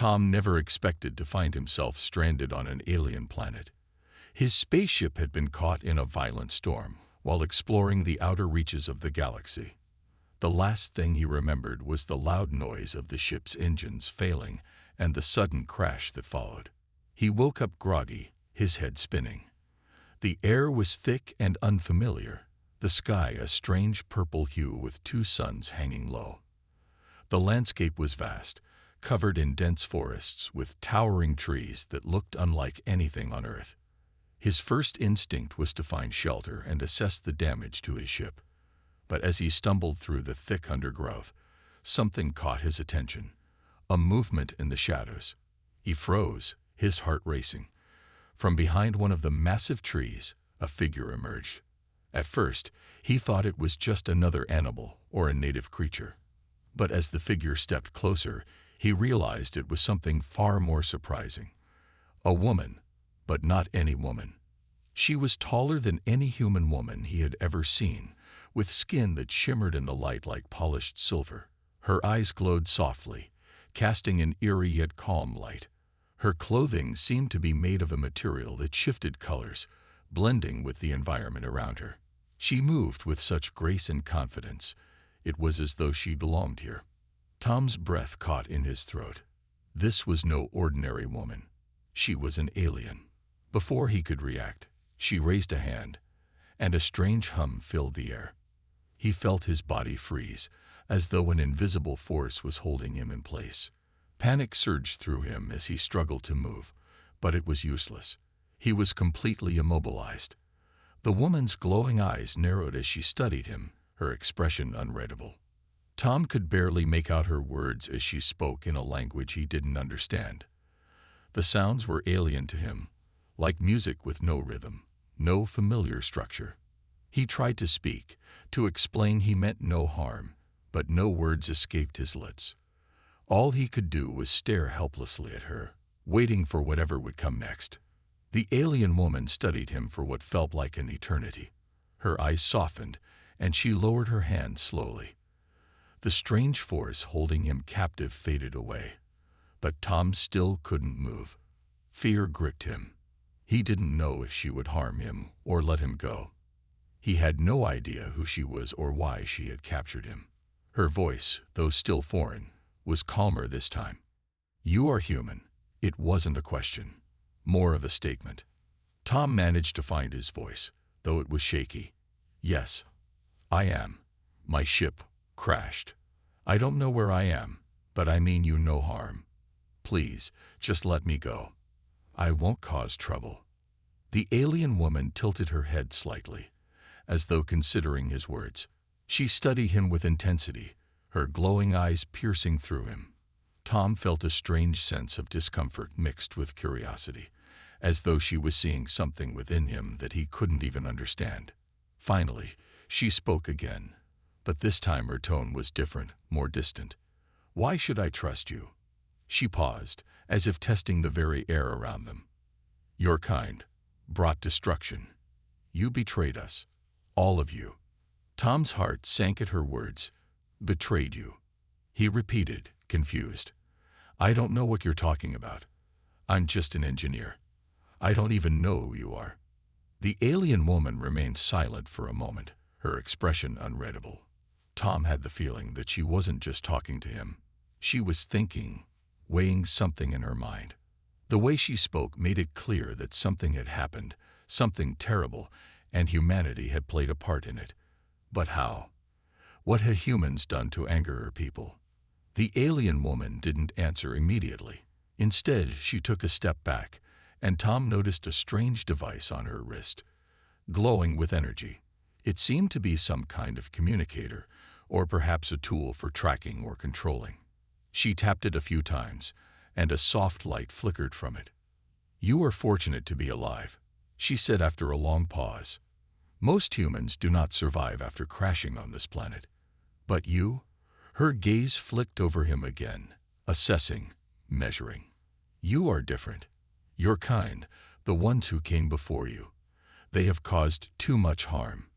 Tom never expected to find himself stranded on an alien planet. His spaceship had been caught in a violent storm while exploring the outer reaches of the galaxy. The last thing he remembered was the loud noise of the ship's engines failing and the sudden crash that followed. He woke up groggy, his head spinning. The air was thick and unfamiliar, the sky a strange purple hue with two suns hanging low. The landscape was vast, covered in dense forests with towering trees that looked unlike anything on Earth. His first instinct was to find shelter and assess the damage to his ship. But as he stumbled through the thick undergrowth, something caught his attention, a movement in the shadows. He froze, his heart racing. From behind one of the massive trees, a figure emerged. At first, he thought it was just another animal or a native creature. But as the figure stepped closer, he realized it was something far more surprising. A woman, but not any woman. She was taller than any human woman he had ever seen, with skin that shimmered in the light like polished silver. Her eyes glowed softly, casting an eerie yet calm light. Her clothing seemed to be made of a material that shifted colors, blending with the environment around her. She moved with such grace and confidence. It was as though she belonged here. Tom's breath caught in his throat. This was no ordinary woman. She was an alien. Before he could react, she raised a hand, and a strange hum filled the air. He felt his body freeze, as though an invisible force was holding him in place. Panic surged through him as he struggled to move, but it was useless. He was completely immobilized. The woman's glowing eyes narrowed as she studied him, her expression unreadable. Tom could barely make out her words as she spoke in a language he didn't understand. The sounds were alien to him, like music with no rhythm, no familiar structure. He tried to speak, to explain he meant no harm, but no words escaped his lips. All he could do was stare helplessly at her, waiting for whatever would come next. The alien woman studied him for what felt like an eternity. Her eyes softened, and she lowered her hand slowly. The strange force holding him captive faded away, but Tom still couldn't move. Fear gripped him. He didn't know if she would harm him or let him go. He had no idea who she was or why she had captured him. Her voice, though still foreign, was calmer this time. "You are human." It wasn't a question, more of a statement. Tom managed to find his voice, though it was shaky. "Yes, I am. My ship crashed. I don't know where I am, but I mean you no harm. Please, just let me go. I won't cause trouble." The alien woman tilted her head slightly, as though considering his words. She studied him with intensity, her glowing eyes piercing through him. Tom felt a strange sense of discomfort mixed with curiosity, as though she was seeing something within him that he couldn't even understand. Finally, she spoke again, but this time her tone was different, more distant. "Why should I trust you?" She paused, as if testing the very air around them. "Your kind brought destruction. You betrayed us. All of you." Tom's heart sank at her words. "Betrayed you?" He repeated, confused. "I don't know what you're talking about. I'm just an engineer. I don't even know who you are." The alien woman remained silent for a moment, her expression unreadable. Tom had the feeling that she wasn't just talking to him. She was thinking, weighing something in her mind. The way she spoke made it clear that something had happened, something terrible, and humanity had played a part in it. But how? What had humans done to anger her people? The alien woman didn't answer immediately. Instead, she took a step back, and Tom noticed a strange device on her wrist, glowing with energy. It seemed to be some kind of communicator, or perhaps a tool for tracking or controlling. She tapped it a few times, and a soft light flickered from it. "You are fortunate to be alive," she said after a long pause. "Most humans do not survive after crashing on this planet. But you?" Her gaze flicked over him again, assessing, measuring. "You are different. Your kind, the ones who came before you. They have caused too much harm."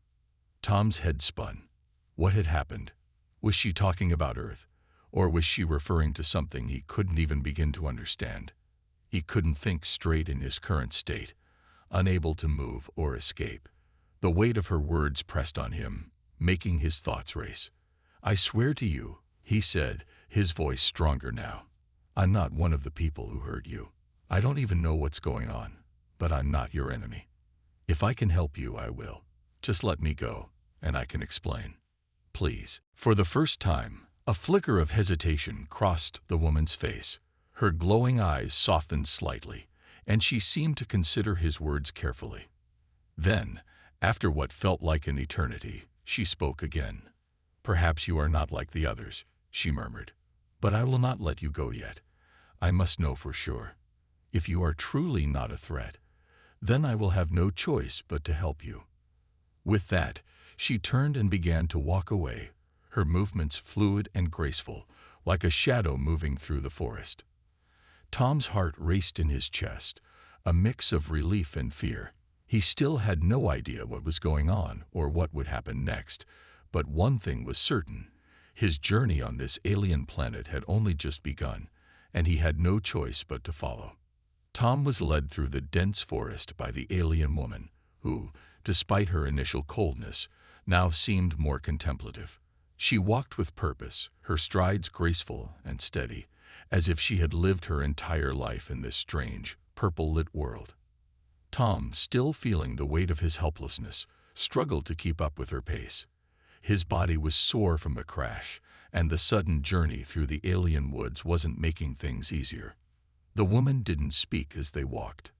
Tom's head spun. What had happened? Was she talking about Earth? Or was she referring to something he couldn't even begin to understand? He couldn't think straight in his current state, unable to move or escape. The weight of her words pressed on him, making his thoughts race. "I swear to you," he said, his voice stronger now, "I'm not one of the people who hurt you. I don't even know what's going on, but I'm not your enemy. If I can help you, I will. Just let me go, and I can explain. Please." For the first time, a flicker of hesitation crossed the woman's face. Her glowing eyes softened slightly, and she seemed to consider his words carefully. Then, after what felt like an eternity, she spoke again. "Perhaps you are not like the others," she murmured, "but I will not let you go yet. I must know for sure. If you are truly not a threat, then I will have no choice but to help you." With that, she turned and began to walk away, her movements fluid and graceful, like a shadow moving through the forest. Tom's heart raced in his chest, a mix of relief and fear. He still had no idea what was going on or what would happen next, but one thing was certain. His journey on this alien planet had only just begun, and he had no choice but to follow. Tom was led through the dense forest by the alien woman, who, despite her initial coldness, now seemed more contemplative. She walked with purpose, her strides graceful and steady, as if she had lived her entire life in this strange, purple-lit world. Tom, still feeling the weight of his helplessness, struggled to keep up with her pace. His body was sore from the crash, and the sudden journey through the alien woods wasn't making things easier. The woman didn't speak as they walked.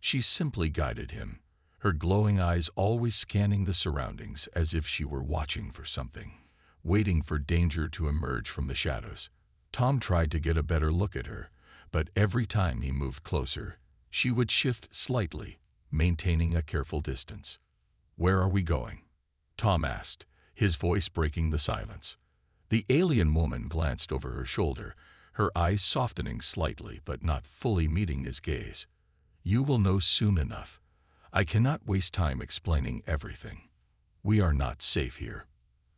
She simply guided him, her glowing eyes always scanning the surroundings as if she were watching for something, waiting for danger to emerge from the shadows. Tom tried to get a better look at her, but every time he moved closer, she would shift slightly, maintaining a careful distance. "Where are we going?" Tom asked, his voice breaking the silence. The alien woman glanced over her shoulder, her eyes softening slightly but not fully meeting his gaze. "You will know soon enough. I cannot waste time explaining everything. We are not safe here."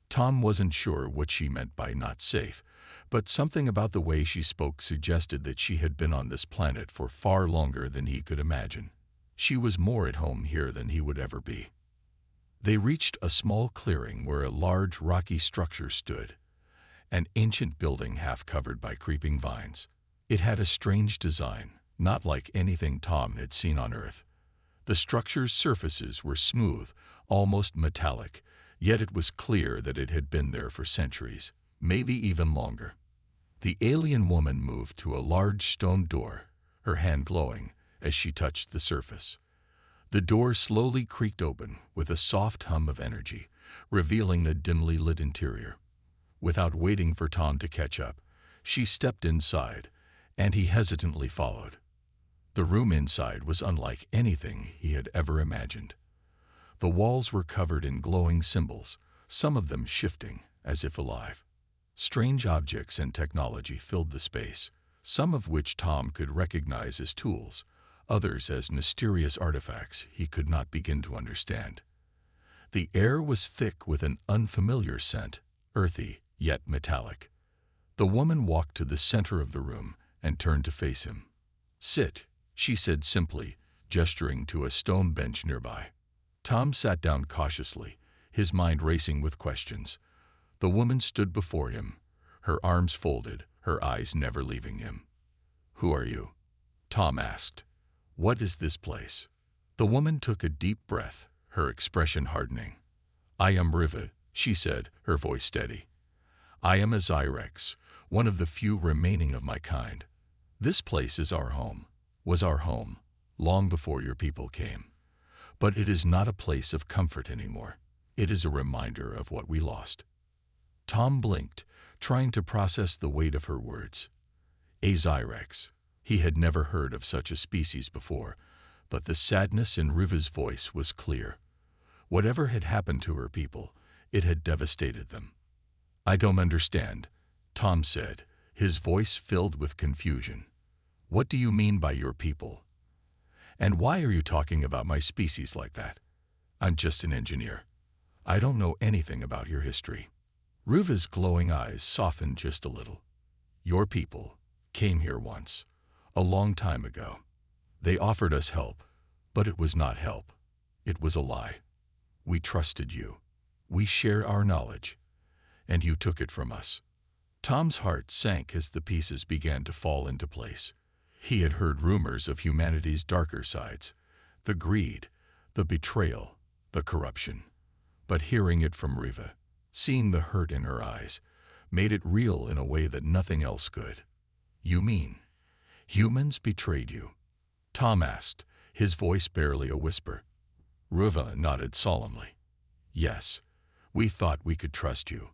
Tom wasn't sure what she meant by not safe, but something about the way she spoke suggested that she had been on this planet for far longer than he could imagine. She was more at home here than he would ever be. They reached a small clearing where a large rocky structure stood, an ancient building half covered by creeping vines. It had a strange design, not like anything Tom had seen on Earth. The structure's surfaces were smooth, almost metallic, yet it was clear that it had been there for centuries, maybe even longer. The alien woman moved to a large stone door, her hand glowing as she touched the surface. The door slowly creaked open with a soft hum of energy, revealing a dimly lit interior. Without waiting for Tom to catch up, she stepped inside, and he hesitantly followed. The room inside was unlike anything he had ever imagined. The walls were covered in glowing symbols, some of them shifting, as if alive. Strange objects and technology filled the space, some of which Tom could recognize as tools, others as mysterious artifacts he could not begin to understand. The air was thick with an unfamiliar scent, earthy yet metallic. The woman walked to the center of the room and turned to face him. "Sit," she said simply, gesturing to a stone bench nearby. Tom sat down cautiously, his mind racing with questions. The woman stood before him, her arms folded, her eyes never leaving him. "Who are you?" Tom asked. "What is this place?" The woman took a deep breath, her expression hardening. "I am Riva," she said, her voice steady. "I am a Zyrex, one of the few remaining of my kind. This place is our home, was our home, long before your people came. But it is not a place of comfort anymore. It is a reminder of what we lost." Tom blinked, trying to process the weight of her words. A Zyrex. He had never heard of such a species before, but the sadness in Riva's voice was clear. Whatever had happened to her people, it had devastated them. "I don't understand," Tom said, his voice filled with confusion. "What do you mean by your people? And why are you talking about my species like that? I'm just an engineer. I don't know anything about your history." Riva's glowing eyes softened just a little. Your people came here once, a long time ago. They offered us help, but it was not help. It was a lie. We trusted you. We shared our knowledge, and you took it from us." Tom's heart sank as the pieces began to fall into place. He had heard rumors of humanity's darker sides, the greed, the betrayal, the corruption. But hearing it from Riva, seeing the hurt in her eyes, made it real in a way that nothing else could. "You mean humans betrayed you?" Tom asked, his voice barely a whisper. Riva nodded solemnly. "Yes, we thought we could trust you.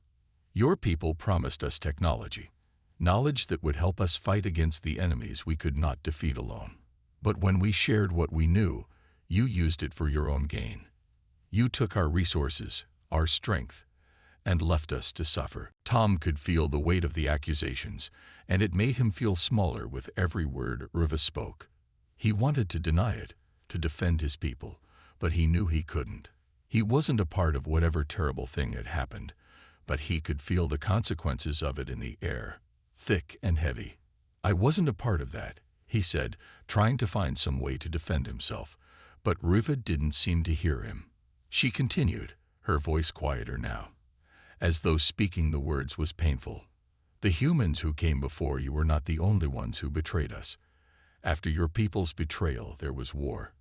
Your people promised us technology, knowledge that would help us fight against the enemies we could not defeat alone. But when we shared what we knew, you used it for your own gain. You took our resources, our strength, and left us to suffer." Tom could feel the weight of the accusations, and it made him feel smaller with every word Riva spoke. He wanted to deny it, to defend his people, but he knew he couldn't. He wasn't a part of whatever terrible thing had happened, but he could feel the consequences of it in the air, thick and heavy. "I wasn't a part of that," he said, trying to find some way to defend himself, but Riva didn't seem to hear him. She continued, her voice quieter now, as though speaking the words was painful. "The humans who came before you were not the only ones who betrayed us. After your people's betrayal, there was war.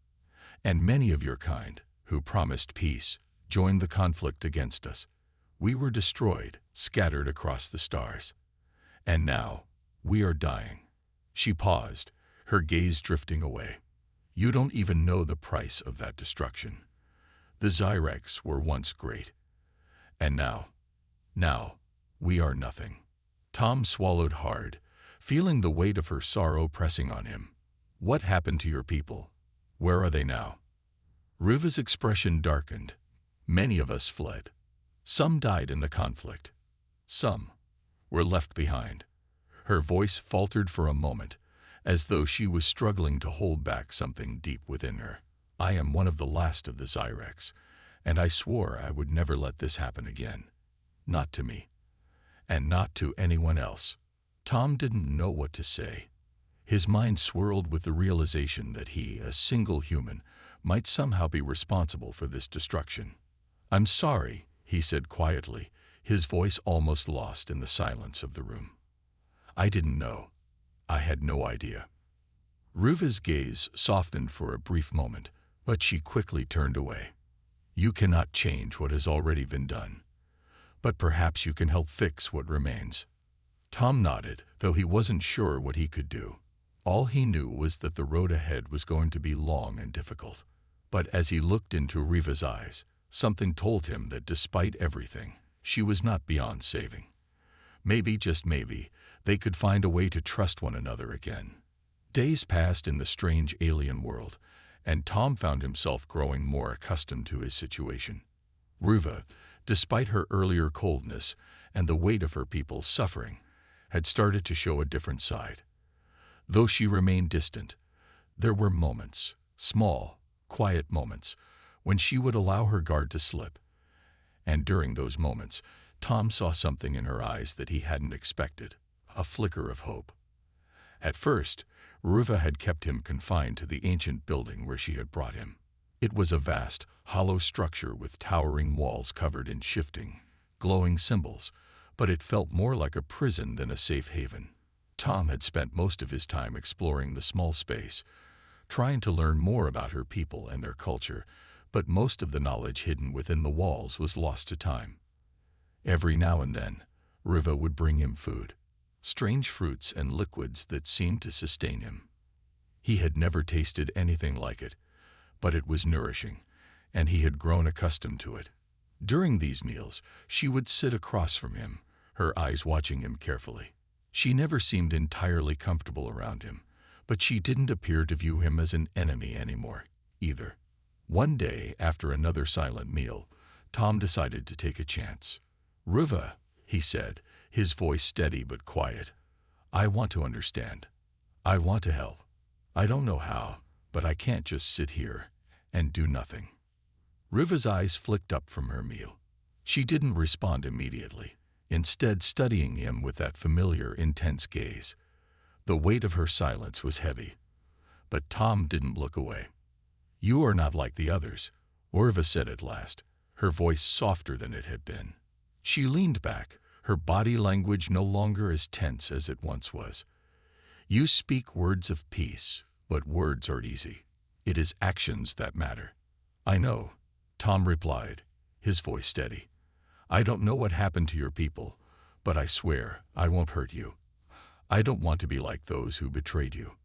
And many of your kind, who promised peace, joined the conflict against us. We were destroyed, scattered across the stars. And now, we are dying." She paused, her gaze drifting away. "You don't even know the price of that destruction. The Zyrex were once great. And now, we are nothing." Tom swallowed hard, feeling the weight of her sorrow pressing on him. "What happened to your people? Where are they now?" Riva's expression darkened. "Many of us fled. Some died in the conflict. Some were left behind." Her voice faltered for a moment, as though she was struggling to hold back something deep within her. "I am one of the last of the Zyrex, and I swore I would never let this happen again. Not to me, and not to anyone else." Tom didn't know what to say. His mind swirled with the realization that he, a single human, might somehow be responsible for this destruction. "I'm sorry," he said quietly, his voice almost lost in the silence of the room. "I didn't know. I had no idea." Riva's gaze softened for a brief moment, but she quickly turned away. "You cannot change what has already been done, but perhaps you can help fix what remains." Tom nodded, though he wasn't sure what he could do. All he knew was that the road ahead was going to be long and difficult. But as he looked into Riva's eyes, something told him that despite everything, she was not beyond saving. Maybe, just maybe, they could find a way to trust one another again. Days passed in the strange alien world, and Tom found himself growing more accustomed to his situation. Riva, despite her earlier coldness and the weight of her people's suffering, had started to show a different side. Though she remained distant, there were moments, small, quiet moments, when she would allow her guard to slip. And during those moments, Tom saw something in her eyes that he hadn't expected, a flicker of hope. At first, Riva had kept him confined to the ancient building where she had brought him. It was a vast, hollow structure with towering walls covered in shifting, glowing symbols, but it felt more like a prison than a safe haven. Tom had spent most of his time exploring the small space, trying to learn more about her people and their culture, but most of the knowledge hidden within the walls was lost to time. Every now and then, Riva would bring him food, strange fruits and liquids that seemed to sustain him. He had never tasted anything like it, but it was nourishing, and he had grown accustomed to it. During these meals, she would sit across from him, her eyes watching him carefully. She never seemed entirely comfortable around him, but she didn't appear to view him as an enemy anymore, either. One day, after another silent meal, Tom decided to take a chance. "Riva," he said, his voice steady but quiet, "I want to understand. I want to help. I don't know how, but I can't just sit here and do nothing." Riva's eyes flicked up from her meal. She didn't respond immediately. instead studying him with that familiar, intense gaze. The weight of her silence was heavy, but Tom didn't look away. "You are not like the others," Orva said at last, her voice softer than it had been. She leaned back, her body language no longer as tense as it once was. "You speak words of peace, but words are easy. It is actions that matter." "I know," Tom replied, his voice steady. "I don't know what happened to your people, but I swear I won't hurt you. I don't want to be like those who betrayed you."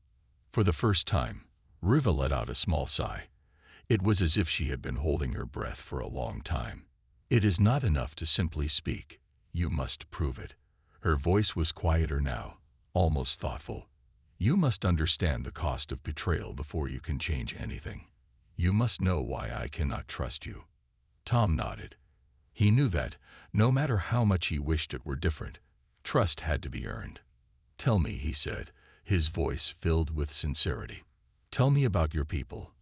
For the first time, Riva let out a small sigh. It was as if she had been holding her breath for a long time. "It is not enough to simply speak. You must prove it." Her voice was quieter now, almost thoughtful. "You must understand the cost of betrayal before you can change anything. You must know why I cannot trust you." Tom nodded. He knew that, no matter how much he wished it were different, trust had to be earned. "Tell me," he said, his voice filled with sincerity. "Tell me about your people.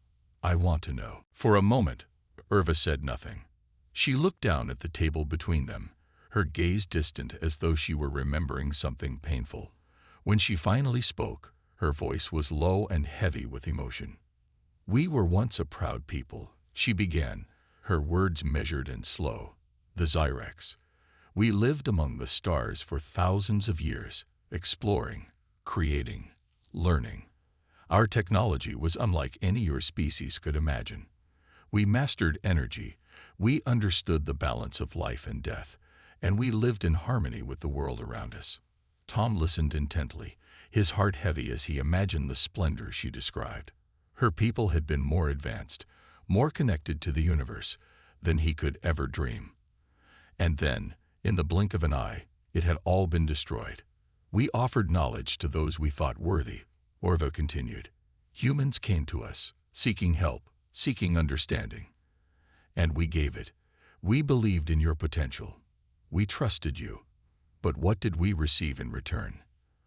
I want to know." For a moment, Irva said nothing. She looked down at the table between them, her gaze distant as though she were remembering something painful. When she finally spoke, her voice was low and heavy with emotion. "We were once a proud people," she began, her words measured and slow. "The Zyrex. We lived among the stars for thousands of years, exploring, creating, learning. Our technology was unlike any your species could imagine. We mastered energy, we understood the balance of life and death, and we lived in harmony with the world around us." Tom listened intently, his heart heavy as he imagined the splendor she described. Her people had been more advanced, more connected to the universe than he could ever dream. And then, in the blink of an eye, it had all been destroyed. "We offered knowledge to those we thought worthy," Orva continued. "Humans came to us, seeking help, seeking understanding. And we gave it. We believed in your potential. We trusted you. But what did we receive in return?"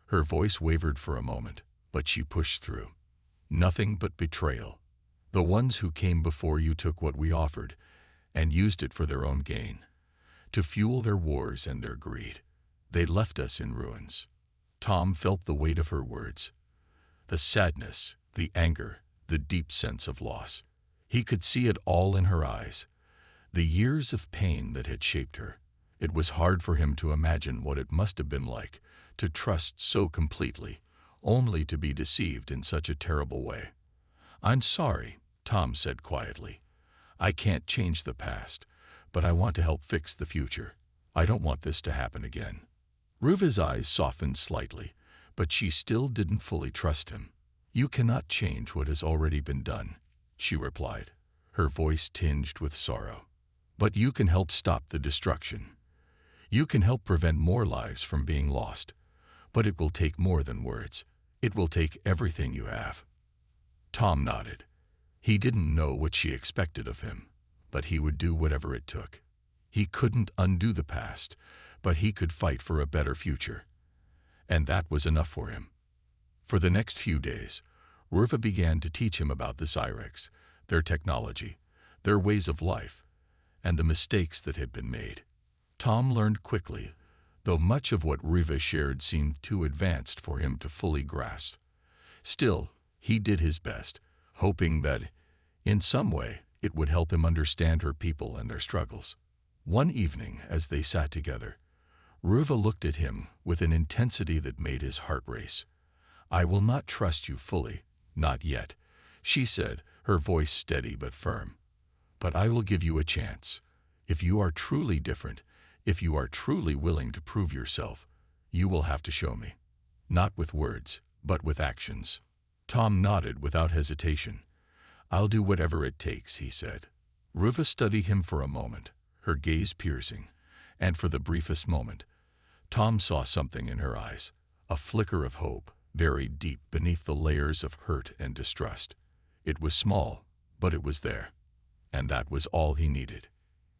Her voice wavered for a moment, but she pushed through. "Nothing but betrayal. The ones who came before you took what we offered and used it for their own gain, to fuel their wars and their greed. They left us in ruins." Tom felt the weight of her words. The sadness, the anger, the deep sense of loss. He could see it all in her eyes. The years of pain that had shaped her. It was hard for him to imagine what it must have been like to trust so completely, only to be deceived in such a terrible way. "I'm sorry," Tom said quietly. "I can't change the past, but I want to help fix the future. I don't want this to happen again." Ruva's eyes softened slightly, but she still didn't fully trust him. "You cannot change what has already been done," she replied, her voice tinged with sorrow. "But you can help stop the destruction. You can help prevent more lives from being lost. But it will take more than words. It will take everything you have." Tom nodded. He didn't know what she expected of him, but he would do whatever it took. He couldn't undo the past, but he could fight for a better future. And that was enough for him. For the next few days, Riva began to teach him about the Zyrex, their technology, their ways of life, and the mistakes that had been made. Tom learned quickly, though much of what Riva shared seemed too advanced for him to fully grasp. Still, he did his best, hoping that, in some way, it would help him understand her people and their struggles. One evening, as they sat together, Riva looked at him with an intensity that made his heart race. "I will not trust you fully, not yet," she said, her voice steady but firm. "But I will give you a chance. If you are truly different, if you are truly willing to prove yourself, you will have to show me. Not with words, but with actions." Tom nodded without hesitation. "I'll do whatever it takes," he said. Riva studied him for a moment, her gaze piercing, and for the briefest moment, Tom saw something in her eyes, a flicker of hope, buried deep beneath the layers of hurt and distrust. It was small, but it was there, and that was all he needed.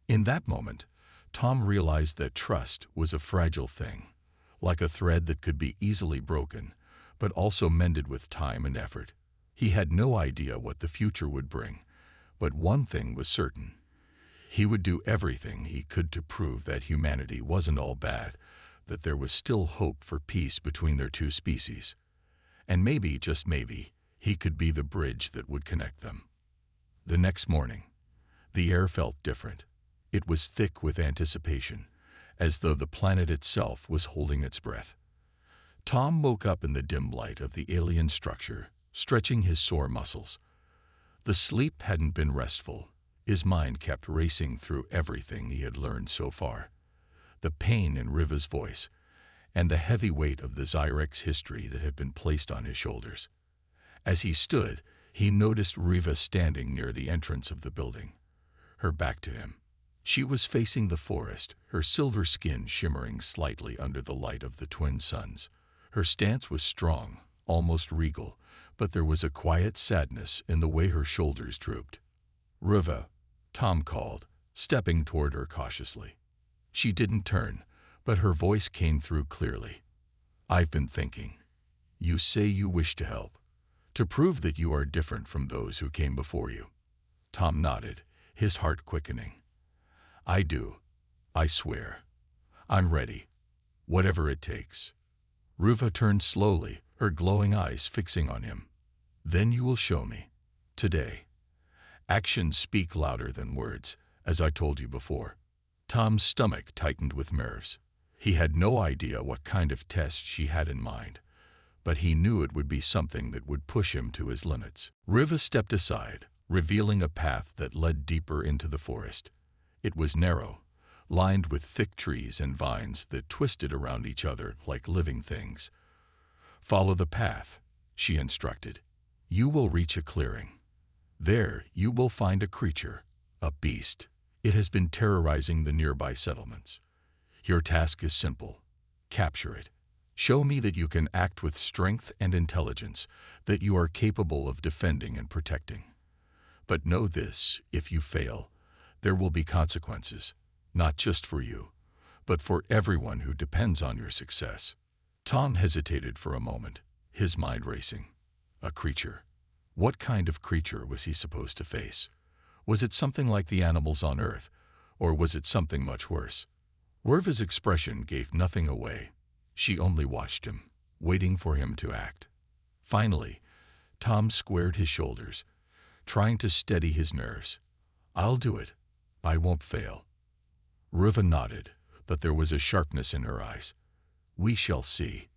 In that moment, Tom realized that trust was a fragile thing, like a thread that could be easily broken, but also mended with time and effort. He had no idea what the future would bring, but one thing was certain. He would do everything he could to prove that humanity wasn't all bad, that there was still hope for peace between their two species. And maybe, just maybe, he could be the bridge that would connect them. The next morning, the air felt different. It was thick with anticipation, as though the planet itself was holding its breath. Tom woke up in the dim light of the alien structure, stretching his sore muscles. The sleep hadn't been restful. His mind kept racing through everything he had learned so far. The pain in Riva's voice, and the heavy weight of the Zyrex history that had been placed on his shoulders. As he stood, he noticed Riva standing near the entrance of the building, her back to him. She was facing the forest, her silver skin shimmering slightly under the light of the twin suns. Her stance was strong, almost regal, but there was a quiet sadness in the way her shoulders drooped. "Riva," Tom called, stepping toward her cautiously. She didn't turn, but her voice came through clearly. "I've been thinking. You say you wish to help, to prove that you are different from those who came before you." Tom nodded, his heart quickening. "I do. I swear. I'm ready. Whatever it takes." Riva turned slowly, her glowing eyes fixing on him. "Then you will show me. Today. Actions speak louder than words, as I told you before." Tom's stomach tightened with nerves. He had no idea what kind of test she had in mind, but he knew it would be something that would push him to his limits. Riva stepped aside, revealing a path that led deeper into the forest. It was narrow, lined with thick trees and vines that twisted around each other like living things. "Follow the path," she instructed. "You will reach a clearing. There you will find a creature, a beast. It has been terrorizing the nearby settlements. Your task is simple. Capture it. Show me that you can act with strength and intelligence, that you are capable of defending and protecting. But know this, if you fail, there will be consequences, not just for you, but for everyone who depends on your success." Tom hesitated for a moment, his mind racing. A creature. What kind of creature was he supposed to face? Was it something like the animals on Earth, or was it something much worse? Riva's expression gave nothing away. She only watched him, waiting for him to act. Finally, Tom squared his shoulders, trying to steady his nerves. "I'll do it. I won't fail." Riva nodded, but there was a sharpness in her eyes. "We shall see."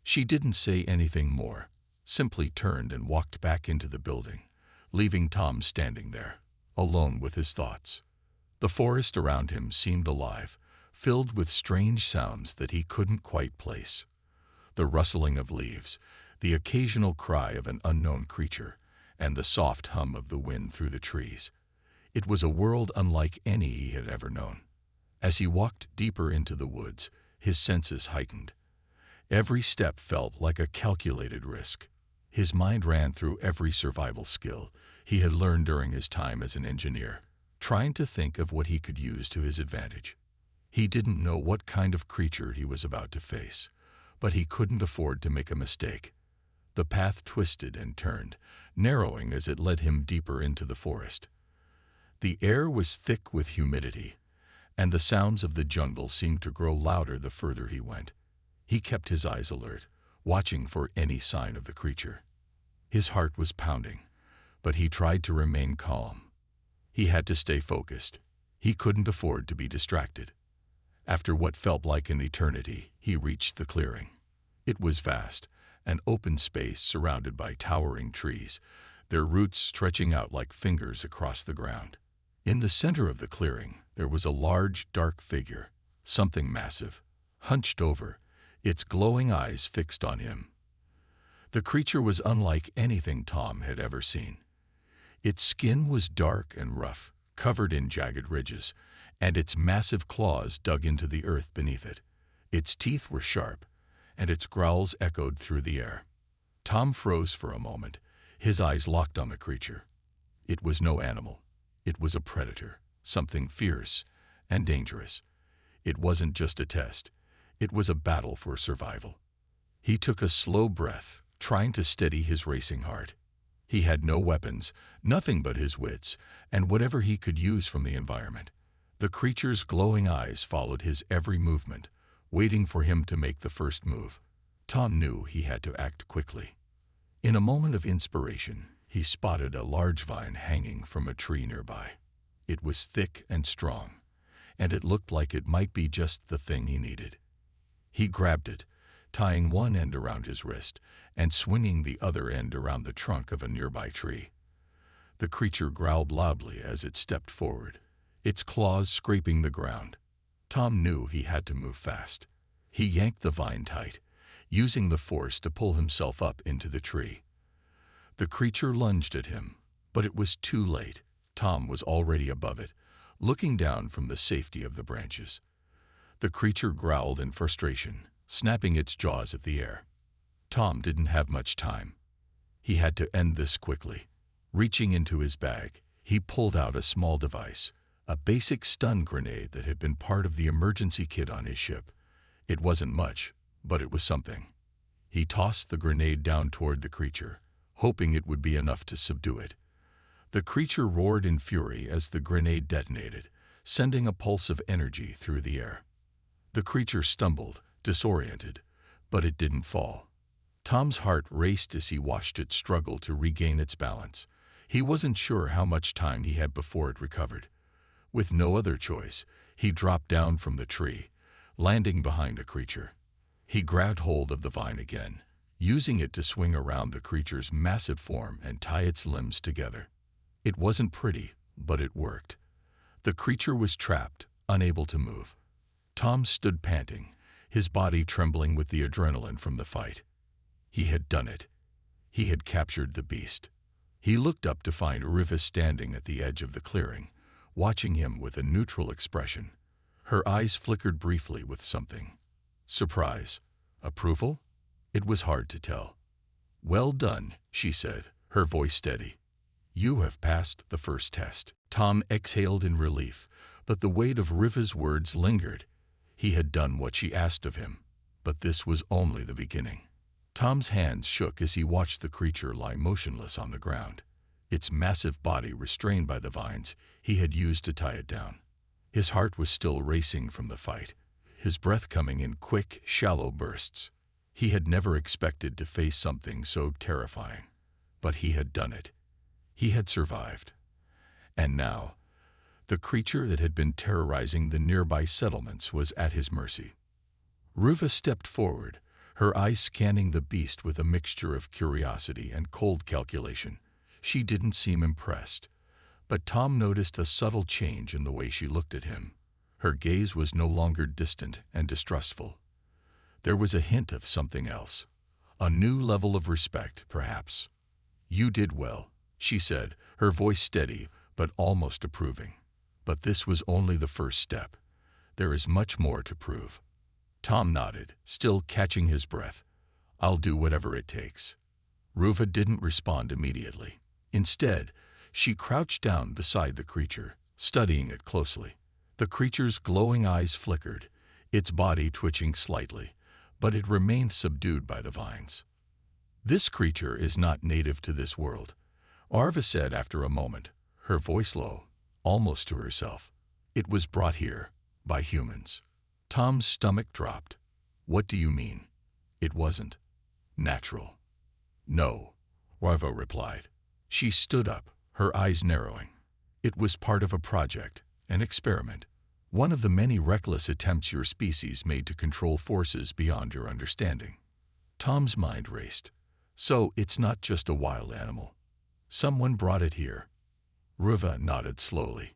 She didn't say anything more, simply turned and walked back into the building, leaving Tom standing there, alone with his thoughts. The forest around him seemed alive, filled with strange sounds that he couldn't quite place. The rustling of leaves, the occasional cry of an unknown creature, and the soft hum of the wind through the trees. It was a world unlike any he had ever known. As he walked deeper into the woods, his senses heightened. Every step felt like a calculated risk. His mind ran through every survival skill he had learned during his time as an engineer, trying to think of what he could use to his advantage. He didn't know what kind of creature he was about to face, but he couldn't afford to make a mistake. The path twisted and turned, narrowing as it led him deeper into the forest. The air was thick with humidity, and the sounds of the jungle seemed to grow louder the further he went. He kept his eyes alert, watching for any sign of the creature. His heart was pounding, but he tried to remain calm. He had to stay focused. He couldn't afford to be distracted. After what felt like an eternity, he reached the clearing. It was vast, an open space surrounded by towering trees, their roots stretching out like fingers across the ground. In the center of the clearing, there was a large, dark figure, something massive, hunched over, its glowing eyes fixed on him. The creature was unlike anything Tom had ever seen. Its skin was dark and rough, covered in jagged ridges, and its massive claws dug into the earth beneath it. Its teeth were sharp, and its growls echoed through the air. Tom froze for a moment, his eyes locked on the creature. It was no animal. It was a predator, something fierce and dangerous. It wasn't just a test. It was a battle for survival. He took a slow breath, trying to steady his racing heart. He had no weapons, nothing but his wits, and whatever he could use from the environment. The creature's glowing eyes followed his every movement, waiting for him to make the first move. Tom knew he had to act quickly. In a moment of inspiration, he spotted a large vine hanging from a tree nearby. It was thick and strong, and it looked like it might be just the thing he needed. He grabbed it, tying one end around his wrist and swinging the other end around the trunk of a nearby tree. The creature growled loudly as it stepped forward, its claws scraping the ground. Tom knew he had to move fast. He yanked the vine tight, using the force to pull himself up into the tree. The creature lunged at him, but it was too late. Tom was already above it, looking down from the safety of the branches. The creature growled in frustration, snapping its jaws at the air. Tom didn't have much time. He had to end this quickly. Reaching into his bag, he pulled out a small device, a basic stun grenade that had been part of the emergency kit on his ship. It wasn't much, but it was something. He tossed the grenade down toward the creature, hoping it would be enough to subdue it. The creature roared in fury as the grenade detonated, sending a pulse of energy through the air. The creature stumbled, disoriented, but it didn't fall. Tom's heart raced as he watched it struggle to regain its balance. He wasn't sure how much time he had before it recovered. With no other choice, he dropped down from the tree, landing behind the creature. He grabbed hold of the vine again, using it to swing around the creature's massive form and tie its limbs together. It wasn't pretty, but it worked. The creature was trapped, unable to move. Tom stood panting, his body trembling with the adrenaline from the fight. He had done it. He had captured the beast. He looked up to find Riva standing at the edge of the clearing, watching him with a neutral expression. Her eyes flickered briefly with something. Surprise? Approval? It was hard to tell. "Well done," she said, her voice steady. "You have passed the first test." Tom exhaled in relief, but the weight of Riva's words lingered. He had done what she asked of him, but this was only the beginning. Tom's hands shook as he watched the creature lie motionless on the ground, its massive body restrained by the vines he had used to tie it down. His heart was still racing from the fight, his breath coming in quick, shallow bursts. He had never expected to face something so terrifying, but he had done it. He had survived. And now, the creature that had been terrorizing the nearby settlements was at his mercy. Riva stepped forward, her eyes scanning the beast with a mixture of curiosity and cold calculation. She didn't seem impressed, but Tom noticed a subtle change in the way she looked at him. Her gaze was no longer distant and distrustful. There was a hint of something else, a new level of respect, perhaps. "You did well," she said, her voice steady but almost approving. "But this was only the first step. There is much more to prove." Tom nodded, still catching his breath. "I'll do whatever it takes." Riva didn't respond immediately. Instead, she crouched down beside the creature, studying it closely. The creature's glowing eyes flickered, its body twitching slightly, but it remained subdued by the vines. "This creature is not native to this world," Riva said after a moment, her voice low, almost to herself. "It was brought here by humans." Tom's stomach dropped. "What do you mean? It wasn't natural?" "No," Riva replied. She stood up, her eyes narrowing. "It was part of a project, an experiment, one of the many reckless attempts your species made to control forces beyond your understanding." Tom's mind raced. "So it's not just a wild animal. Someone brought it here." Riva nodded slowly.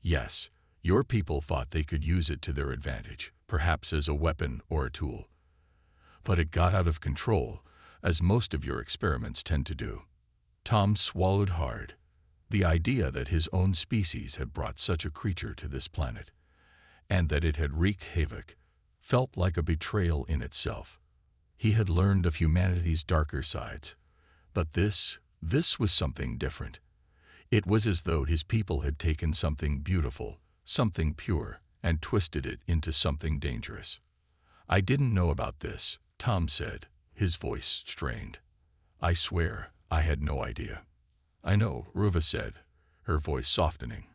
"Yes, your people thought they could use it to their advantage, perhaps as a weapon or a tool. But it got out of control, as most of your experiments tend to do." Tom swallowed hard. The idea that his own species had brought such a creature to this planet, and that it had wreaked havoc, felt like a betrayal in itself. He had learned of humanity's darker sides, but this was something different. It was as though his people had taken something beautiful, something pure, and twisted it into something dangerous. "I didn't know about this," Tom said, his voice strained. "I swear, I had no idea." "I know," Riva said, her voice softening.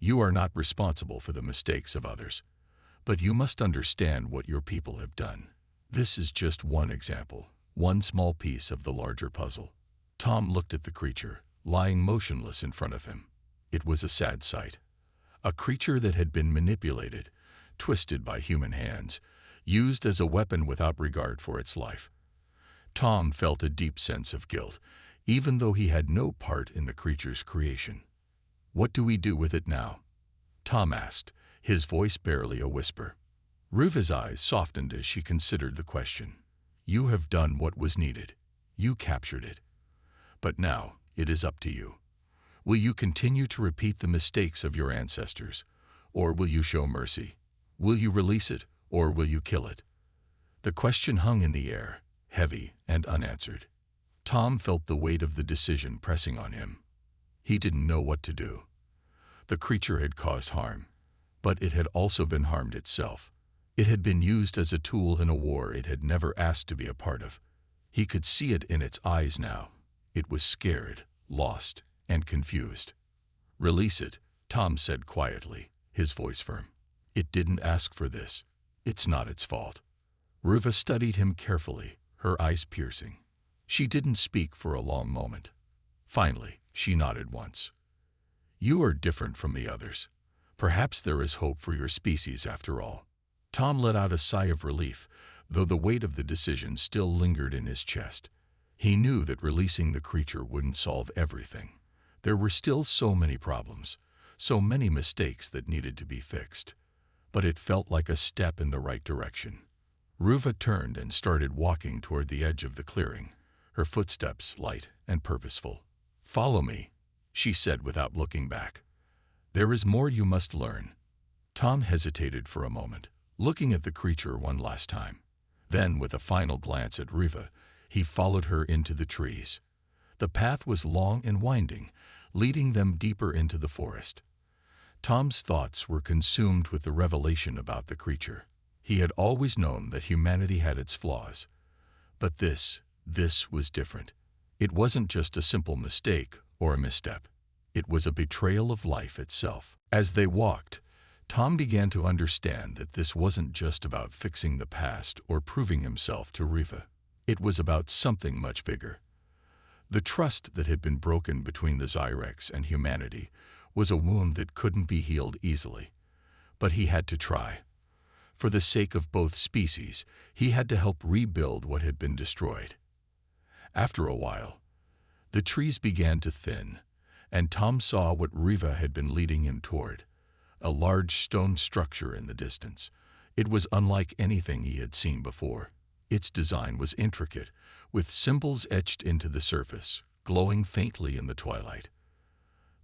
You are not responsible for the mistakes of others, but you must understand what your people have done. This is just one example, one small piece of the larger puzzle. Tom looked at the creature, lying motionless in front of him. It was a sad sight. A creature that had been manipulated, twisted by human hands, used as a weapon without regard for its life. Tom felt a deep sense of guilt, even though he had no part in the creature's creation. "What do we do with it now?" Tom asked, his voice barely a whisper. Ruva's eyes softened as she considered the question. "You have done what was needed. You captured it. But now, it is up to you. Will you continue to repeat the mistakes of your ancestors, or will you show mercy? Will you release it, or will you kill it?" The question hung in the air, heavy and unanswered. Tom felt the weight of the decision pressing on him. He didn't know what to do. The creature had caused harm, but it had also been harmed itself. It had been used as a tool in a war it had never asked to be a part of. He could see it in its eyes now. It was scared, lost, and confused. "Release it," Tom said quietly, his voice firm. "It didn't ask for this. It's not its fault." Ruva studied him carefully, her eyes piercing. She didn't speak for a long moment. Finally, she nodded once. "You are different from the others. Perhaps there is hope for your species after all." Tom let out a sigh of relief, though the weight of the decision still lingered in his chest. He knew that releasing the creature wouldn't solve everything. There were still so many problems, so many mistakes that needed to be fixed. But it felt like a step in the right direction. Ruva turned and started walking toward the edge of the clearing, her footsteps light and purposeful. "Follow me," she said without looking back. "There is more you must learn." Tom hesitated for a moment, looking at the creature one last time. Then, with a final glance at Ruva, he followed her into the trees. The path was long and winding, leading them deeper into the forest. Tom's thoughts were consumed with the revelation about the creature. He had always known that humanity had its flaws. But this was different. It wasn't just a simple mistake or a misstep. It was a betrayal of life itself. As they walked, Tom began to understand that this wasn't just about fixing the past or proving himself to Ruva. It was about something much bigger. The trust that had been broken between the Zyrex and humanity was a wound that couldn't be healed easily. But he had to try. For the sake of both species, he had to help rebuild what had been destroyed. After a while, the trees began to thin, and Tom saw what Ruva had been leading him toward, a large stone structure in the distance. It was unlike anything he had seen before. Its design was intricate, with symbols etched into the surface, glowing faintly in the twilight.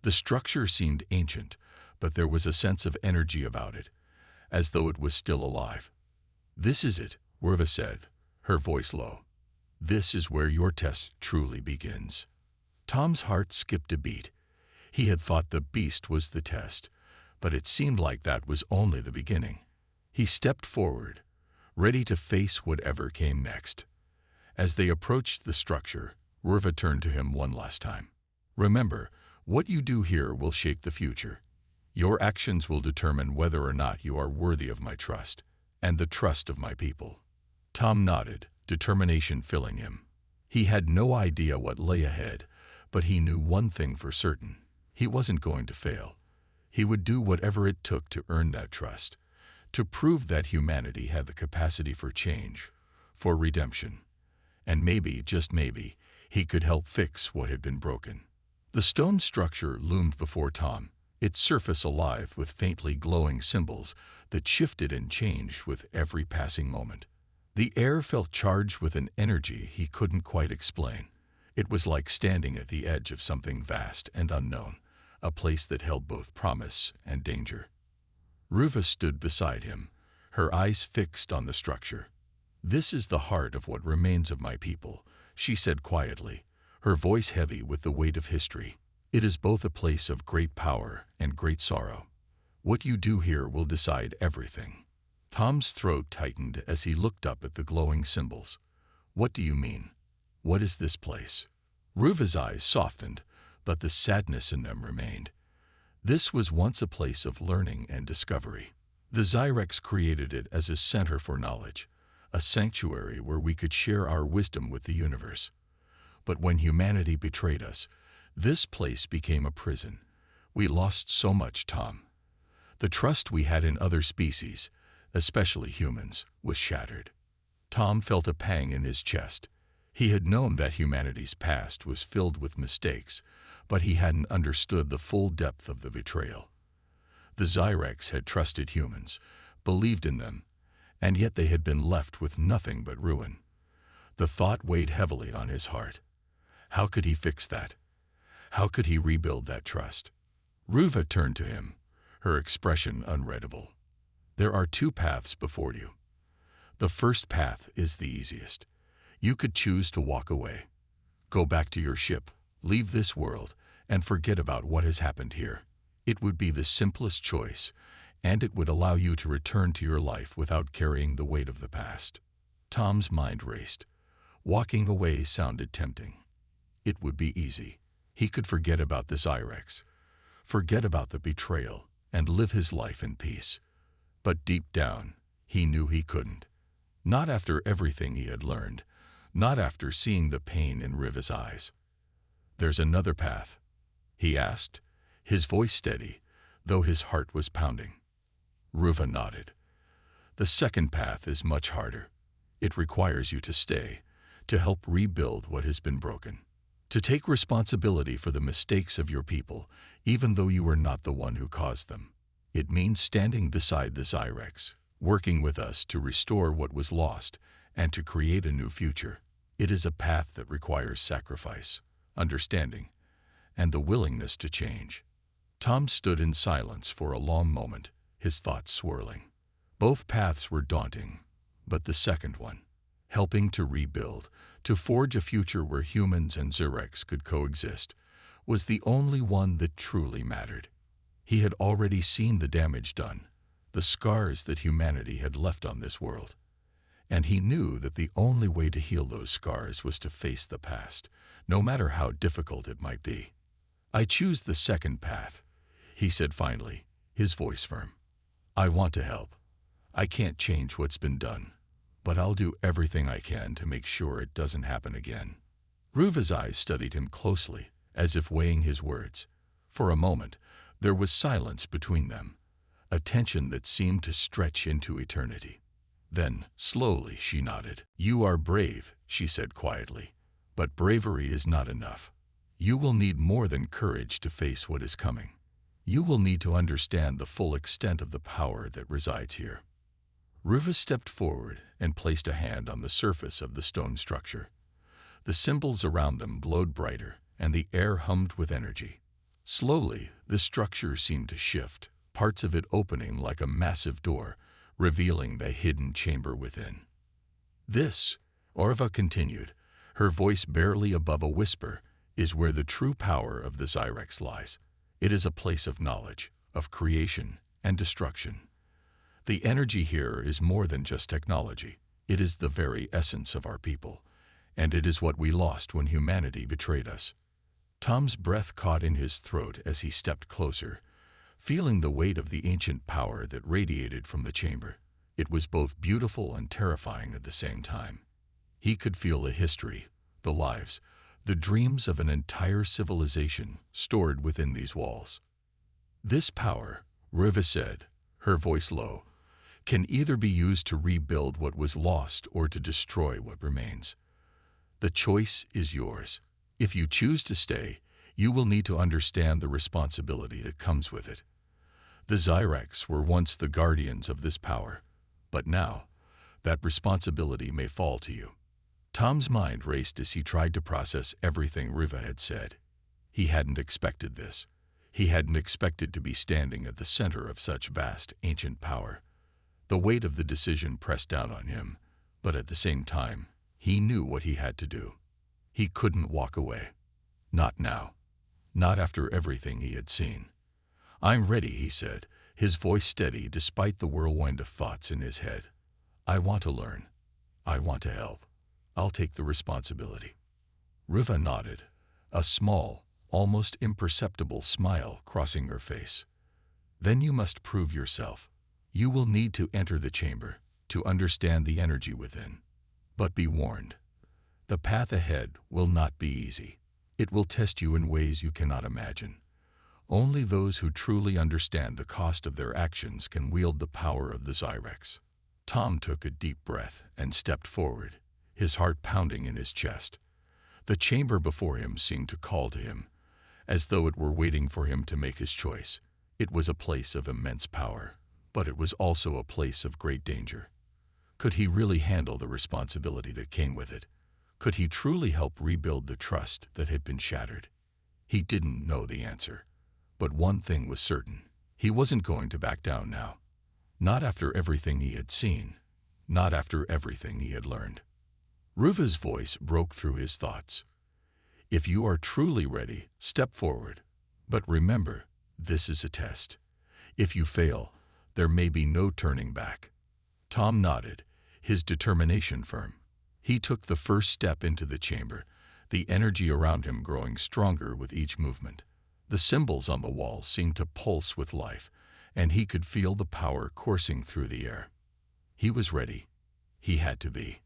The structure seemed ancient, but there was a sense of energy about it, as though it was still alive. "This is it," Ruva said, her voice low. "This is where your test truly begins." Tom's heart skipped a beat. He had thought the beast was the test, but it seemed like that was only the beginning. He stepped forward, ready to face whatever came next. As they approached the structure, Ruva turned to him one last time. "Remember, what you do here will shape the future. Your actions will determine whether or not you are worthy of my trust, and the trust of my people." Tom nodded, determination filling him. He had no idea what lay ahead, but he knew one thing for certain. He wasn't going to fail. He would do whatever it took to earn that trust, to prove that humanity had the capacity for change, for redemption. And maybe, just maybe, he could help fix what had been broken. The stone structure loomed before Tom, its surface alive with faintly glowing symbols that shifted and changed with every passing moment. The air felt charged with an energy he couldn't quite explain. It was like standing at the edge of something vast and unknown, a place that held both promise and danger. Ruva stood beside him, her eyes fixed on the structure. "This is the heart of what remains of my people," she said quietly, her voice heavy with the weight of history. "It is both a place of great power and great sorrow. What you do here will decide everything." Tom's throat tightened as he looked up at the glowing symbols. "What do you mean? What is this place?" Ruva's eyes softened, but the sadness in them remained. This was once a place of learning and discovery. The Zyrex created it as a center for knowledge, a sanctuary where we could share our wisdom with the universe. But when humanity betrayed us, this place became a prison. We lost so much, Tom. The trust we had in other species, especially humans, was shattered. Tom felt a pang in his chest. He had known that humanity's past was filled with mistakes, but he hadn't understood the full depth of the betrayal. The Zyrex had trusted humans, believed in them, and yet they had been left with nothing but ruin. The thought weighed heavily on his heart. How could he fix that? How could he rebuild that trust? Ruva turned to him, her expression unreadable. There are two paths before you. The first path is the easiest. You could choose to walk away. Go back to your ship, leave this world, and forget about what has happened here. It would be the simplest choice, and it would allow you to return to your life without carrying the weight of the past. Tom's mind raced. Walking away sounded tempting. It would be easy. He could forget about this Zyrex, forget about the betrayal, and live his life in peace. But deep down, he knew he couldn't. Not after everything he had learned, not after seeing the pain in Riva's eyes. "There's another path?" he asked, his voice steady, though his heart was pounding. Ruva nodded. "The second path is much harder. It requires you to stay, to help rebuild what has been broken, to take responsibility for the mistakes of your people, even though you were not the one who caused them. It means standing beside the Zyrex, working with us to restore what was lost and to create a new future. It is a path that requires sacrifice, understanding, and the willingness to change." Tom stood in silence for a long moment, his thoughts swirling. Both paths were daunting, but the second one, helping to rebuild, to forge a future where humans and Zyrex could coexist, was the only one that truly mattered. He had already seen the damage done, the scars that humanity had left on this world. And he knew that the only way to heal those scars was to face the past, no matter how difficult it might be. "I choose the second path," he said finally, his voice firm. "I want to help. I can't change what's been done, but I'll do everything I can to make sure it doesn't happen again." Ruva's eyes studied him closely, as if weighing his words. For a moment, there was silence between them, a tension that seemed to stretch into eternity. Then, slowly, she nodded. "You are brave," she said quietly, "but bravery is not enough. You will need more than courage to face what is coming. You will need to understand the full extent of the power that resides here." Ruva stepped forward and placed a hand on the surface of the stone structure. The symbols around them glowed brighter, and the air hummed with energy. Slowly, the structure seemed to shift, parts of it opening like a massive door, revealing the hidden chamber within. "This," Orva continued, her voice barely above a whisper, "is where the true power of the Zyrex lies. It is a place of knowledge, of creation and destruction. The energy here is more than just technology. It is the very essence of our people, and it is what we lost when humanity betrayed us." Tom's breath caught in his throat as he stepped closer, feeling the weight of the ancient power that radiated from the chamber. It was both beautiful and terrifying at the same time. He could feel the history, the lives, the dreams of an entire civilization stored within these walls. "This power," Riva said, her voice low, "can either be used to rebuild what was lost or to destroy what remains. The choice is yours. If you choose to stay, you will need to understand the responsibility that comes with it. The Zyrex were once the guardians of this power, but now, that responsibility may fall to you." Tom's mind raced as he tried to process everything Riva had said. He hadn't expected this. He hadn't expected to be standing at the center of such vast, ancient power. The weight of the decision pressed down on him, but at the same time, he knew what he had to do. He couldn't walk away. Not now. Not after everything he had seen. "I'm ready," he said, his voice steady despite the whirlwind of thoughts in his head. "I want to learn. I want to help. I'll take the responsibility." Riva nodded, a small, almost imperceptible smile crossing her face. "Then you must prove yourself. You will need to enter the chamber to understand the energy within. But be warned, the path ahead will not be easy. It will test you in ways you cannot imagine. Only those who truly understand the cost of their actions can wield the power of the Zyrex." Tom took a deep breath and stepped forward, his heart pounding in his chest. The chamber before him seemed to call to him, as though it were waiting for him to make his choice. It was a place of immense power, but it was also a place of great danger. Could he really handle the responsibility that came with it? Could he truly help rebuild the trust that had been shattered? He didn't know the answer. But one thing was certain. He wasn't going to back down now. Not after everything he had seen. Not after everything he had learned. Ruva's voice broke through his thoughts. "If you are truly ready, step forward. But remember, this is a test. If you fail, there may be no turning back." Tom nodded, his determination firm. He took the first step into the chamber, the energy around him growing stronger with each movement. The symbols on the wall seemed to pulse with life, and he could feel the power coursing through the air. He was ready. He had to be.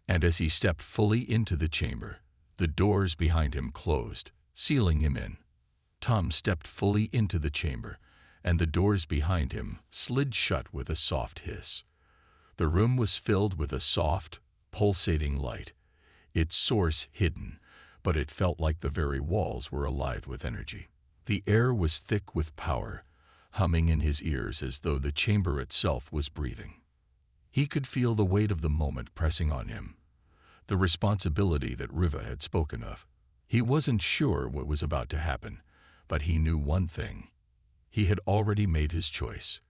And as he stepped fully into the chamber, the doors behind him closed, sealing him in. Tom stepped fully into the chamber, and the doors behind him slid shut with a soft hiss. The room was filled with a soft, pulsating light, its source hidden, but it felt like the very walls were alive with energy. The air was thick with power, humming in his ears as though the chamber itself was breathing. He could feel the weight of the moment pressing on him, the responsibility that Riva had spoken of. He wasn't sure what was about to happen, but he knew one thing. He had already made his choice.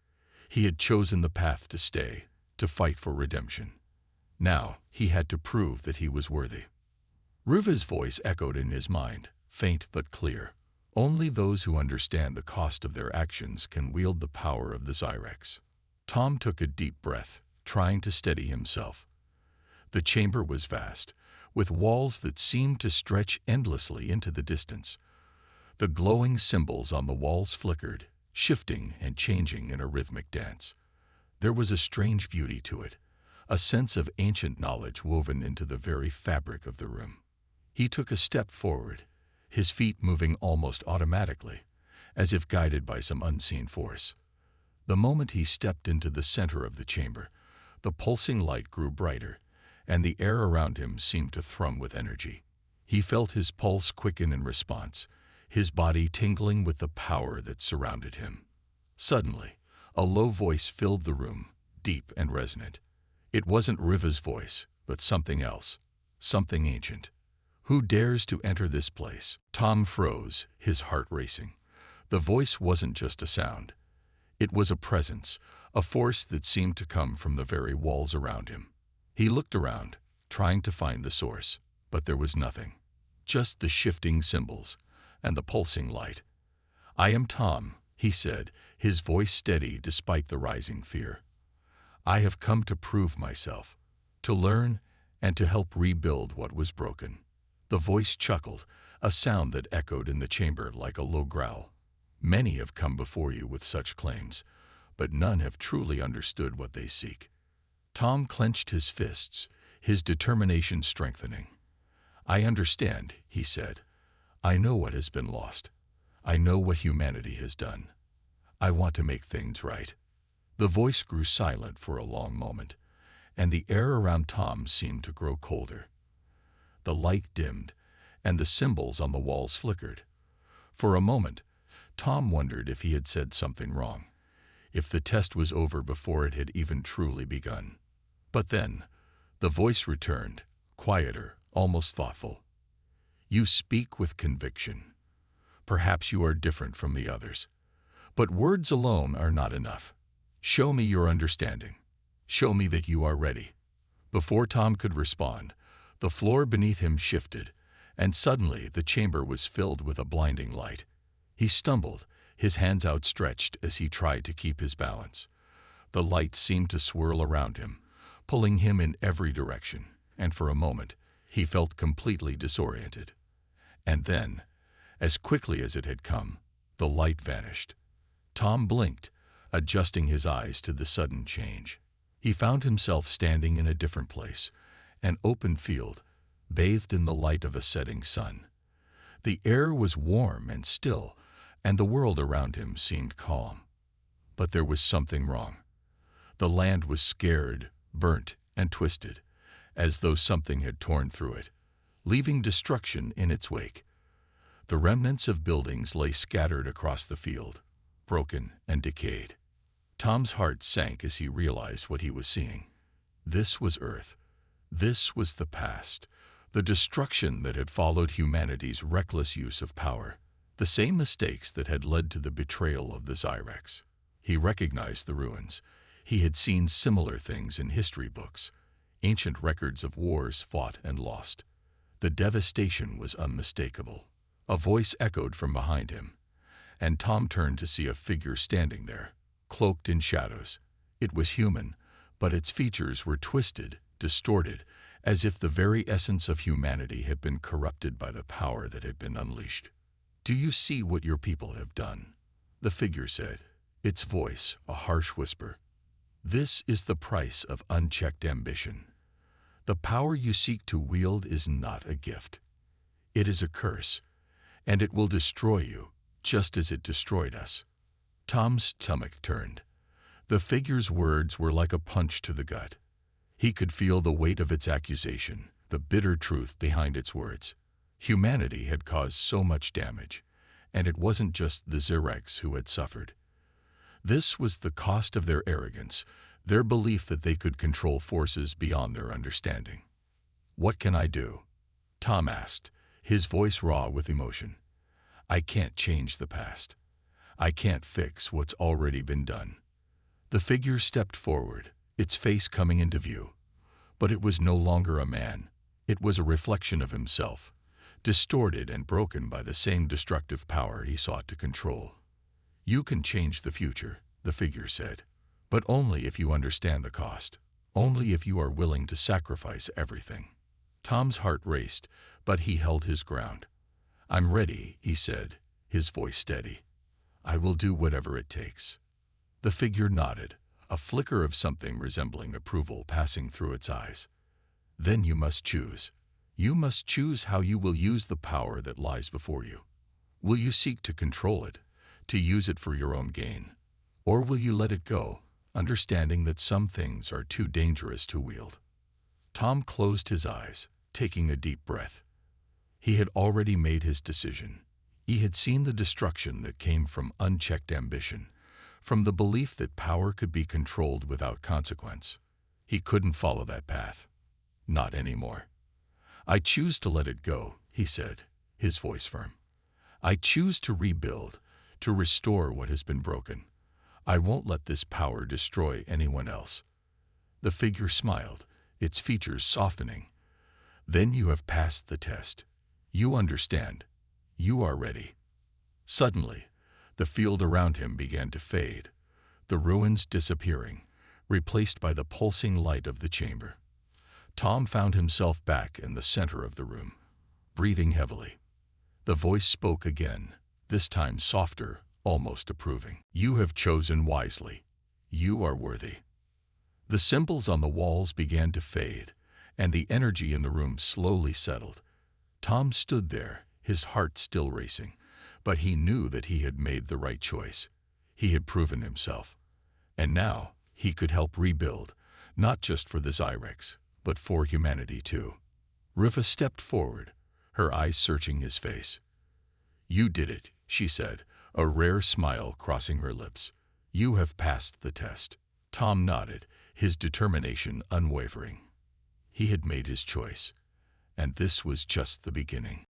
He had chosen the path to stay, to fight for redemption. Now he had to prove that he was worthy. Riva's voice echoed in his mind, faint but clear. "Only those who understand the cost of their actions can wield the power of the Zyrex." Tom took a deep breath, trying to steady himself. The chamber was vast, with walls that seemed to stretch endlessly into the distance. The glowing symbols on the walls flickered, shifting and changing in a rhythmic dance. There was a strange beauty to it, a sense of ancient knowledge woven into the very fabric of the room. He took a step forward, his feet moving almost automatically, as if guided by some unseen force. The moment he stepped into the center of the chamber, the pulsing light grew brighter, and the air around him seemed to thrum with energy. He felt his pulse quicken in response, his body tingling with the power that surrounded him. Suddenly, a low voice filled the room, deep and resonant. It wasn't Riva's voice, but something else, something ancient. "Who dares to enter this place?" Tom froze, his heart racing. The voice wasn't just a sound. It was a presence, a force that seemed to come from the very walls around him. He looked around, trying to find the source, but there was nothing. Just the shifting symbols and the pulsing light. "I am Tom," he said, his voice steady despite the rising fear. "I have come to prove myself, to learn, and to help rebuild what was broken." The voice chuckled, a sound that echoed in the chamber like a low growl. "Many have come before you with such claims, but none have truly understood what they seek." Tom clenched his fists, his determination strengthening. "I understand," he said. "I know what has been lost. I know what humanity has done. I want to make things right." The voice grew silent for a long moment, and the air around Tom seemed to grow colder. The light dimmed, and the symbols on the walls flickered. For a moment, Tom wondered if he had said something wrong, if the test was over before it had even truly begun. But then, the voice returned, quieter, almost thoughtful. "You speak with conviction. Perhaps you are different from the others. But words alone are not enough. Show me your understanding. Show me that you are ready." Before Tom could respond, the floor beneath him shifted, and suddenly the chamber was filled with a blinding light. He stumbled, his hands outstretched as he tried to keep his balance. The light seemed to swirl around him, pulling him in every direction, and for a moment, he felt completely disoriented. And then, As quickly as it had come, the light vanished. Tom blinked, adjusting his eyes to the sudden change. He found himself standing in a different place, an open field, bathed in the light of a setting sun. The air was warm and still, and the world around him seemed calm. But there was something wrong. The land was scared, burnt, and twisted, as though something had torn through it, leaving destruction in its wake. The remnants of buildings lay scattered across the field, broken and decayed. Tom's heart sank as he realized what he was seeing. This was Earth. This was the past, the destruction that had followed humanity's reckless use of power, the same mistakes that had led to the betrayal of the Zyrex. He recognized the ruins. He had seen similar things in history books, ancient records of wars fought and lost. The devastation was unmistakable. A voice echoed from behind him, and Tom turned to see a figure standing there, cloaked in shadows. It was human, but its features were twisted, distorted, as if the very essence of humanity had been corrupted by the power that had been unleashed. "Do you see what your people have done?" the figure said, its voice a harsh whisper. "This is the price of unchecked ambition. The power you seek to wield is not a gift. It is a curse, and it will destroy you, just as it destroyed us." Tom's stomach turned. The figure's words were like a punch to the gut. He could feel the weight of its accusation, the bitter truth behind its words. Humanity had caused so much damage, and it wasn't just the Zyrex who had suffered. This was the cost of their arrogance, their belief that they could control forces beyond their understanding. "What can I do?" Tom asked, his voice raw with emotion. "I can't change the past. I can't fix what's already been done." The figure stepped forward, its face coming into view. But it was no longer a man. It was a reflection of himself, distorted and broken by the same destructive power he sought to control. "You can change the future," the figure said, "but only if you understand the cost, only if you are willing to sacrifice everything." Tom's heart raced, but he held his ground. "I'm ready," he said, his voice steady. "I will do whatever it takes." The figure nodded, a flicker of something resembling approval passing through its eyes. "Then you must choose. You must choose how you will use the power that lies before you. Will you seek to control it, to use it for your own gain? Or will you let it go, understanding that some things are too dangerous to wield?" Tom closed his eyes, taking a deep breath. He had already made his decision. He had seen the destruction that came from unchecked ambition, from the belief that power could be controlled without consequence. He couldn't follow that path. Not anymore. "I choose to let it go," he said, his voice firm. "I choose to rebuild, to restore what has been broken. I won't let this power destroy anyone else." The figure smiled, its features softening. "Then you have passed the test. You understand. You are ready." Suddenly, the field around him began to fade, the ruins disappearing, replaced by the pulsing light of the chamber. Tom found himself back in the center of the room, breathing heavily. The voice spoke again, this time softer, almost approving. "You have chosen wisely. You are worthy." The symbols on the walls began to fade, and the energy in the room slowly settled. Tom stood there, his heart still racing, but he knew that he had made the right choice. He had proven himself. And now he could help rebuild, not just for the Zyrex, but for humanity too. Riva stepped forward, her eyes searching his face. "You did it," she said, a rare smile crossing her lips. "You have passed the test." Tom nodded, his determination unwavering. He had made his choice, and this was just the beginning.